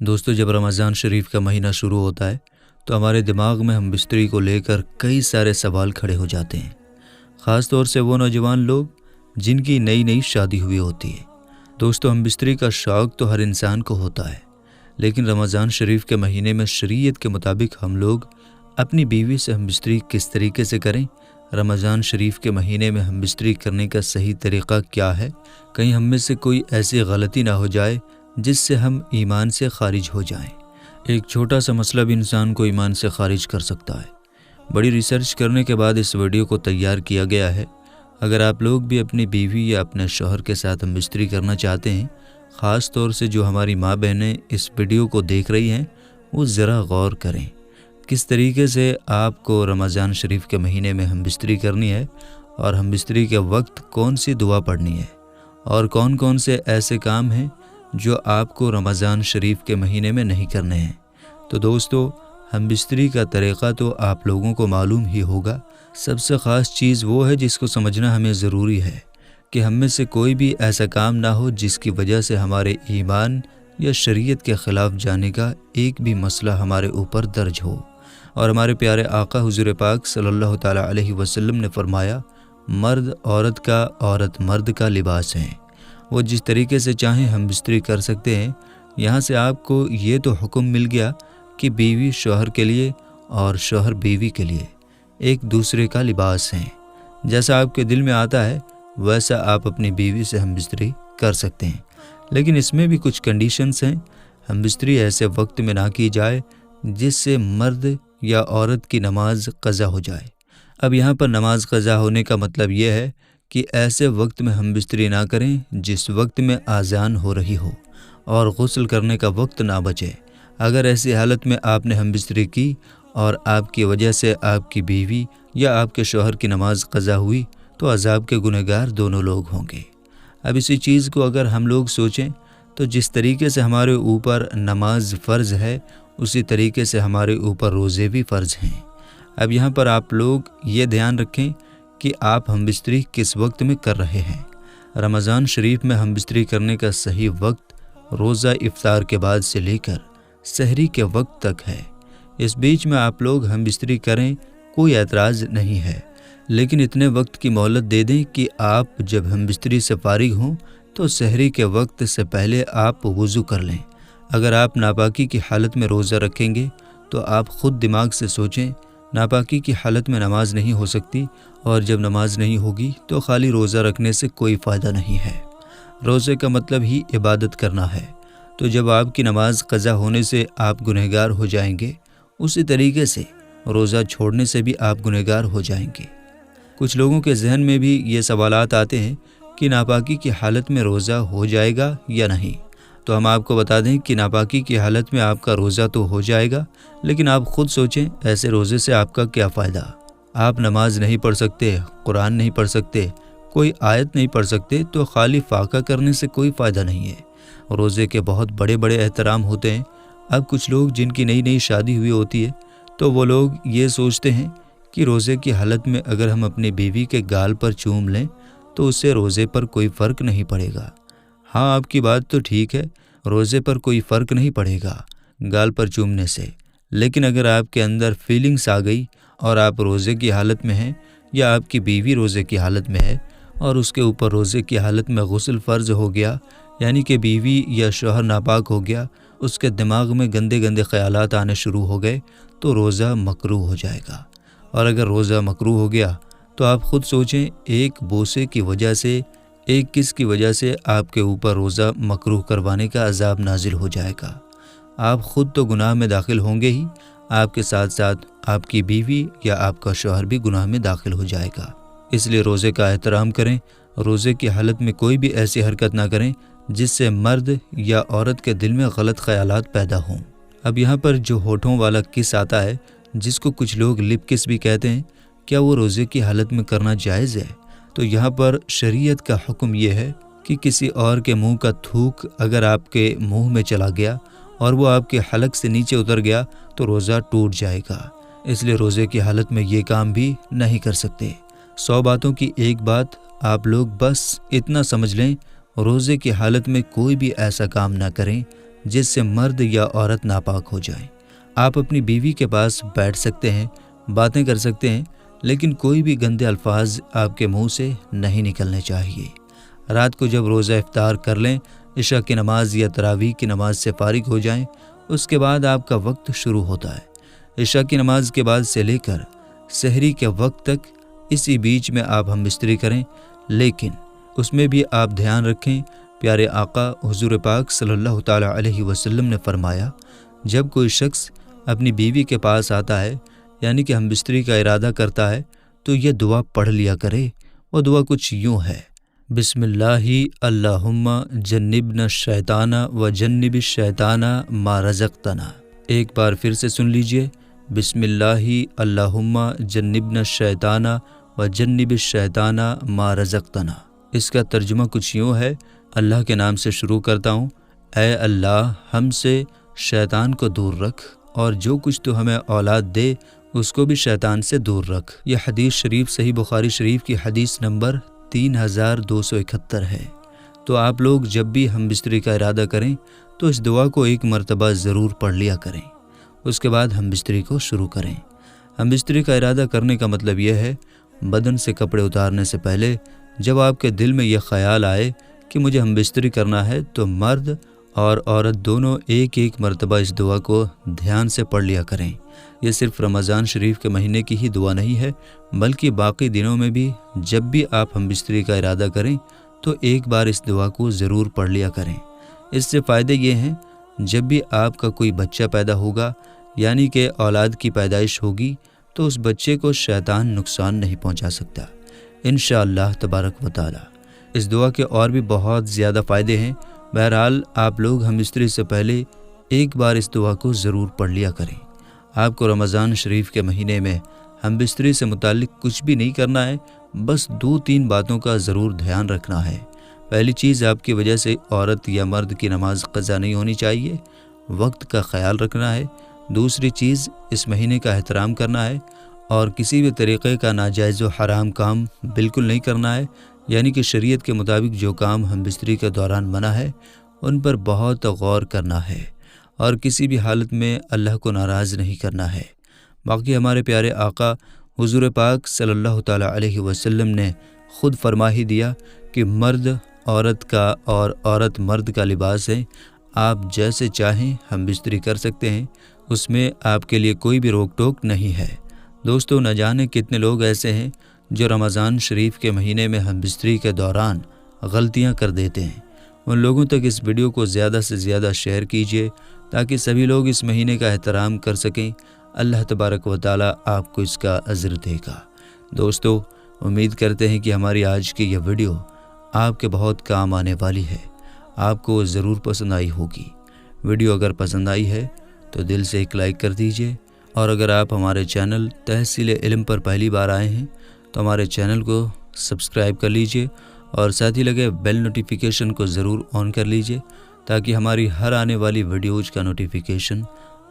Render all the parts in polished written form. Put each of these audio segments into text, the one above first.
دوستو، جب رمضان شریف کا مہینہ شروع ہوتا ہے تو ہمارے دماغ میں ہم بستری کو لے کر کئی سارے سوال کھڑے ہو جاتے ہیں، خاص طور سے وہ نوجوان لوگ جن کی نئی شادی ہوئی ہوتی ہے۔ دوستو، ہم بستری کا شوق تو ہر انسان کو ہوتا ہے، لیکن رمضان شریف کے مہینے میں شریعت کے مطابق ہم لوگ اپنی بیوی سے ہم بستری کس طریقے سے کریں؟ رمضان شریف کے مہینے میں ہم بستری کرنے کا صحیح طریقہ کیا ہے؟ کہیں ہم میں سے کوئی ایسی غلطی نہ ہو جائے جس سے ہم ایمان سے خارج ہو جائیں۔ ایک چھوٹا سا مسئلہ بھی انسان کو ایمان سے خارج کر سکتا ہے۔ بڑی ریسرچ کرنے کے بعد اس ویڈیو کو تیار کیا گیا ہے۔ اگر آپ لوگ بھی اپنی بیوی یا اپنے شوہر کے ساتھ ہم بستری کرنا چاہتے ہیں، خاص طور سے جو ہماری ماں بہنیں اس ویڈیو کو دیکھ رہی ہیں، وہ ذرا غور کریں کس طریقے سے آپ کو رمضان شریف کے مہینے میں ہم بستری کرنی ہے، اور ہم بستری کے وقت کون سی دعا پڑھنی ہے، اور کون سے ایسے کام ہیں جو آپ کو رمضان شریف کے مہینے میں نہیں کرنے ہیں۔ تو دوستو، ہم بستری کا طریقہ تو آپ لوگوں کو معلوم ہی ہوگا۔ سب سے خاص چیز وہ ہے جس کو سمجھنا ہمیں ضروری ہے کہ ہم میں سے کوئی بھی ایسا کام نہ ہو جس کی وجہ سے ہمارے ایمان یا شریعت کے خلاف جانے کا ایک بھی مسئلہ ہمارے اوپر درج ہو۔ اور ہمارے پیارے آقا حضور پاک صلی اللہ تعالیٰ علیہ وسلم نے فرمایا، مرد عورت کا، عورت مرد کا لباس ہے۔ وہ جس طریقے سے چاہیں ہم بستری کر سکتے ہیں۔ یہاں سے آپ کو یہ تو حکم مل گیا کہ بیوی شوہر کے لیے اور شوہر بیوی کے لیے ایک دوسرے کا لباس ہیں۔ جیسا آپ کے دل میں آتا ہے ویسا آپ اپنی بیوی سے ہم بستری کر سکتے ہیں، لیکن اس میں بھی کچھ کنڈیشنز ہیں۔ ہم بستری ایسے وقت میں نہ کی جائے جس سے مرد یا عورت کی نماز قضا ہو جائے۔ اب یہاں پر نماز قضا ہونے کا مطلب یہ ہے کہ ایسے وقت میں ہم بستری نہ کریں جس وقت میں اذان ہو رہی ہو اور غسل کرنے کا وقت نہ بچے۔ اگر ایسی حالت میں آپ نے ہم بستری کی اور آپ کی وجہ سے آپ کی بیوی یا آپ کے شوہر کی نماز قضا ہوئی تو عذاب کے گنہگار دونوں لوگ ہوں گے۔ اب اسی چیز کو اگر ہم لوگ سوچیں تو جس طریقے سے ہمارے اوپر نماز فرض ہے، اسی طریقے سے ہمارے اوپر روزے بھی فرض ہیں۔ اب یہاں پر آپ لوگ یہ دھیان رکھیں کہ آپ ہم بستری کس وقت میں کر رہے ہیں۔ رمضان شریف میں ہم بستری کرنے کا صحیح وقت روزہ افطار کے بعد سے لے کر سحری کے وقت تک ہے۔ اس بیچ میں آپ لوگ ہم بستری کریں، کوئی اعتراض نہیں ہے، لیکن اتنے وقت کی مہلت دے دیں کہ آپ جب ہم بستری سے فارغ ہوں تو سحری کے وقت سے پہلے آپ وضو کر لیں۔ اگر آپ ناپاکی کی حالت میں روزہ رکھیں گے تو آپ خود دماغ سے سوچیں، ناپاکی کی حالت میں نماز نہیں ہو سکتی، اور جب نماز نہیں ہوگی تو خالی روزہ رکھنے سے کوئی فائدہ نہیں ہے۔ روزے کا مطلب ہی عبادت کرنا ہے، تو جب آپ کی نماز قضا ہونے سے آپ گنہگار ہو جائیں گے، اسی طریقے سے روزہ چھوڑنے سے بھی آپ گنہگار ہو جائیں گے۔ کچھ لوگوں کے ذہن میں بھی یہ سوالات آتے ہیں کہ ناپاکی کی حالت میں روزہ ہو جائے گا یا نہیں، تو ہم آپ کو بتا دیں کہ ناپاکی کی حالت میں آپ کا روزہ تو ہو جائے گا، لیکن آپ خود سوچیں ایسے روزے سے آپ کا کیا فائدہ؟ آپ نماز نہیں پڑھ سکتے، قرآن نہیں پڑھ سکتے، کوئی آیت نہیں پڑھ سکتے، تو خالی فاقہ کرنے سے کوئی فائدہ نہیں ہے۔ روزے کے بہت بڑے احترام ہوتے ہیں۔ اب کچھ لوگ جن کی نئی شادی ہوئی ہوتی ہے تو وہ لوگ یہ سوچتے ہیں کہ روزے کی حالت میں اگر ہم اپنی بیوی کے گال پر چوم لیں تو اس سے روزے پر کوئی فرق نہیں پڑے گا۔ ہاں، آپ کی بات تو ٹھیک ہے، روزے پر کوئی فرق نہیں پڑے گا گال پر چومنے سے، لیکن اگر آپ کے اندر فیلنگز آ گئی اور آپ روزے کی حالت میں ہیں، یا آپ کی بیوی روزے کی حالت میں ہے اور اس کے اوپر روزے کی حالت میں غسل فرض ہو گیا، یعنی کہ بیوی یا شوہر ناپاک ہو گیا، اس کے دماغ میں گندے خیالات آنے شروع ہو گئے تو روزہ مکروہ ہو جائے گا۔ اور اگر روزہ مکروہ ہو گیا تو آپ خود سوچیں، ایک بوسے کی وجہ سے، ایک کس کی وجہ سے آپ کے اوپر روزہ مکروہ کروانے کا عذاب نازل ہو جائے گا۔ آپ خود تو گناہ میں داخل ہوں گے ہی، آپ کے ساتھ ساتھ آپ کی بیوی یا آپ کا شوہر بھی گناہ میں داخل ہو جائے گا۔ اس لیے روزے کا احترام کریں۔ روزے کی حالت میں کوئی بھی ایسی حرکت نہ کریں جس سے مرد یا عورت کے دل میں غلط خیالات پیدا ہوں۔ اب یہاں پر جو ہونٹوں والا کس آتا ہے، جس کو کچھ لوگ لپ کس بھی کہتے ہیں، کیا وہ روزے کی حالت میں کرنا جائز ہے؟ تو یہاں پر شریعت کا حکم یہ ہے کہ کسی اور کے منہ کا تھوک اگر آپ کے منہ میں چلا گیا اور وہ آپ کے حلق سے نیچے اتر گیا تو روزہ ٹوٹ جائے گا۔ اس لیے روزے کی حالت میں یہ کام بھی نہیں کر سکتے۔ 100 باتوں کی ایک بات آپ لوگ بس اتنا سمجھ لیں، روزے کی حالت میں کوئی بھی ایسا کام نہ کریں جس سے مرد یا عورت ناپاک ہو جائے۔ آپ اپنی بیوی کے پاس بیٹھ سکتے ہیں، باتیں کر سکتے ہیں، لیکن کوئی بھی گندے الفاظ آپ کے منہ سے نہیں نکلنے چاہیے۔ رات کو جب روزہ افطار کر لیں، عشاء کی نماز یا تراویح کی نماز سے فارغ ہو جائیں، اس کے بعد آپ کا وقت شروع ہوتا ہے۔ عشاء کی نماز کے بعد سے لے کر سحری کے وقت تک اسی بیچ میں آپ ہم بستری کریں، لیکن اس میں بھی آپ دھیان رکھیں، پیارے آقا حضور پاک صلی اللہ تعالیٰ علیہ وسلم نے فرمایا، جب کوئی شخص اپنی بیوی کے پاس آتا ہے، یعنی کہ ہم بستری کا ارادہ کرتا ہے، تو یہ دعا پڑھ لیا کرے۔ وہ دعا کچھ یوں ہے: بسم اللہ اللہم جنبنا الشیطان و جنب الشیطان ما رزقتنا۔ ایک بار پھر سے سن لیجئے، بسم اللہ اللہم جنبنا الشیطان و جنب الشیطان ما رزقتنا۔ اس کا ترجمہ کچھ یوں ہے: اللہ کے نام سے شروع کرتا ہوں، اے اللہ ہم سے شیطان کو دور رکھ، اور جو کچھ تو ہمیں اولاد دے اس کو بھی شیطان سے دور رکھ۔ یہ حدیث شریف صحیح بخاری شریف کی حدیث نمبر 3271 ہے۔ تو آپ لوگ جب بھی ہم بستری کا ارادہ کریں تو اس دعا کو ایک مرتبہ ضرور پڑھ لیا کریں، اس کے بعد ہم بستری کو شروع کریں۔ ہم بستری کا ارادہ کرنے کا مطلب یہ ہے، بدن سے کپڑے اتارنے سے پہلے جب آپ کے دل میں یہ خیال آئے کہ مجھے ہم بستری کرنا ہے، تو مرد اور عورت دونوں ایک ایک مرتبہ اس دعا کو دھیان سے پڑھ لیا کریں۔ یہ صرف رمضان شریف کے مہینے کی ہی دعا نہیں ہے، بلکہ باقی دنوں میں بھی جب بھی آپ ہم بستری کا ارادہ کریں تو ایک بار اس دعا کو ضرور پڑھ لیا کریں۔ اس سے فائدے یہ ہیں، جب بھی آپ کا کوئی بچہ پیدا ہوگا، یعنی کہ اولاد کی پیدائش ہوگی، تو اس بچے کو شیطان نقصان نہیں پہنچا سکتا انشاءاللہ تبارک و تعالی۔ اس دعا کے اور بھی بہت زیادہ فائدے ہیں۔ بہرحال آپ لوگ ہم بستری سے پہلے ایک بار اس دعا کو ضرور پڑھ لیا کریں۔ آپ کو رمضان شریف کے مہینے میں ہم بستری سے متعلق کچھ بھی نہیں کرنا ہے، بس 2-3 باتوں کا ضرور دھیان رکھنا ہے۔ پہلی چیز، آپ کی وجہ سے عورت یا مرد کی نماز قضا نہیں ہونی چاہیے، وقت کا خیال رکھنا ہے۔ دوسری چیز، اس مہینے کا احترام کرنا ہے اور کسی بھی طریقے کا ناجائز و حرام کام بالکل نہیں کرنا ہے، یعنی کہ شریعت کے مطابق جو کام ہم بستری کے دوران منع ہے ان پر بہت غور کرنا ہے اور کسی بھی حالت میں اللہ کو ناراض نہیں کرنا ہے۔ باقی ہمارے پیارے آقا حضور پاک صلی اللہ تعالیٰ علیہ وسلم نے خود فرما ہی دیا کہ مرد عورت کا اور عورت مرد کا لباس ہے، آپ جیسے چاہیں ہم بستری کر سکتے ہیں، اس میں آپ کے لیے کوئی بھی روک ٹوک نہیں ہے۔ دوستو، نہ جانے کتنے لوگ ایسے ہیں جو رمضان شریف کے مہینے میں ہم بستری کے دوران غلطیاں کر دیتے ہیں۔ ان لوگوں تک اس ویڈیو کو زیادہ سے زیادہ شیئر کیجیے تاکہ سبھی لوگ اس مہینے کا احترام کر سکیں۔ اللہ تبارک و تعالیٰ آپ کو اس کا اجر دے گا۔ دوستو، امید کرتے ہیں کہ ہماری آج کی یہ ویڈیو آپ کے بہت کام آنے والی ہے، آپ کو ضرور پسند آئی ہوگی۔ ویڈیو اگر پسند آئی ہے تو دل سے ایک لائک کر دیجیے، اور اگر آپ ہمارے چینل تحصیل علم پر پہلی بار آئے ہیں تو ہمارے چینل کو سبسکرائب کر لیجیے اور ساتھ ہی لگے بیل نوٹیفیکیشن کو ضرور آن کر لیجیے تاکہ ہماری ہر آنے والی ویڈیوز کا نوٹیفیکیشن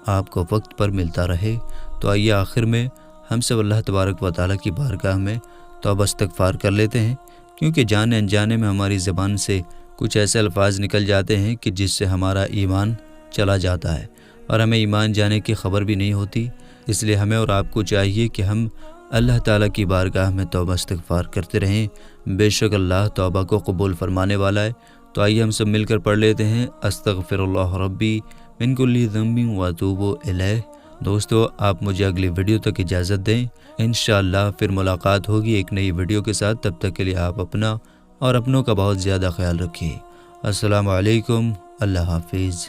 آپ کو وقت پر ملتا رہے۔ تو آئیے آخر میں ہم سب اللہ تبارک و تعالیٰ کی بارگاہ میں توبہ استغفار کر لیتے ہیں، کیونکہ جانے انجانے میں ہماری زبان سے کچھ ایسے الفاظ نکل جاتے ہیں کہ جس سے ہمارا ایمان چلا جاتا ہے اور ہمیں ایمان جانے کی خبر بھی نہیں ہوتی۔ اس لیے ہمیں اور آپ کو چاہیے کہ ہم اللہ تعالیٰ کی بارگاہ میں توبہ استغفار کرتے رہیں، بے شک اللہ توبہ کو قبول فرمانے والا ہے۔ تو آئیے ہم سب مل کر پڑھ لیتے ہیں، استغفر اللہ ربی من کل ذنب واتوب الیہ۔ دوستو، آپ مجھے اگلی ویڈیو تک اجازت دیں، انشاءاللہ پھر ملاقات ہوگی ایک نئی ویڈیو کے ساتھ۔ تب تک کے لیے آپ اپنا اور اپنوں کا بہت زیادہ خیال رکھیے۔ السلام علیکم، اللہ حافظ۔